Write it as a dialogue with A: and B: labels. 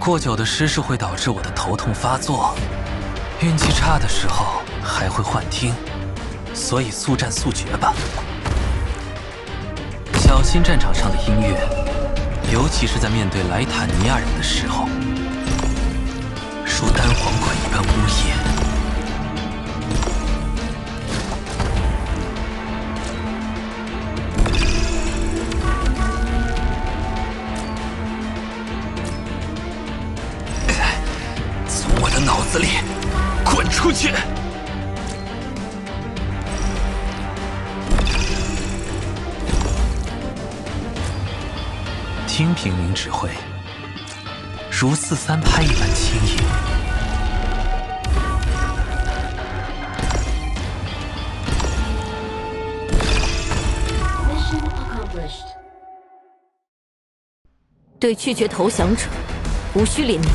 A: 过久的失事会导致我的头痛发作，运气差的时候还会幻听，所以速战速决吧。小心战场上的音乐，尤其是在面对莱坦尼亚人的时候，如单簧管一般呜咽。从我的脑子里滚出去！听平民指挥，如四三拍一般轻盈。
B: 对拒绝投降者，无需怜悯。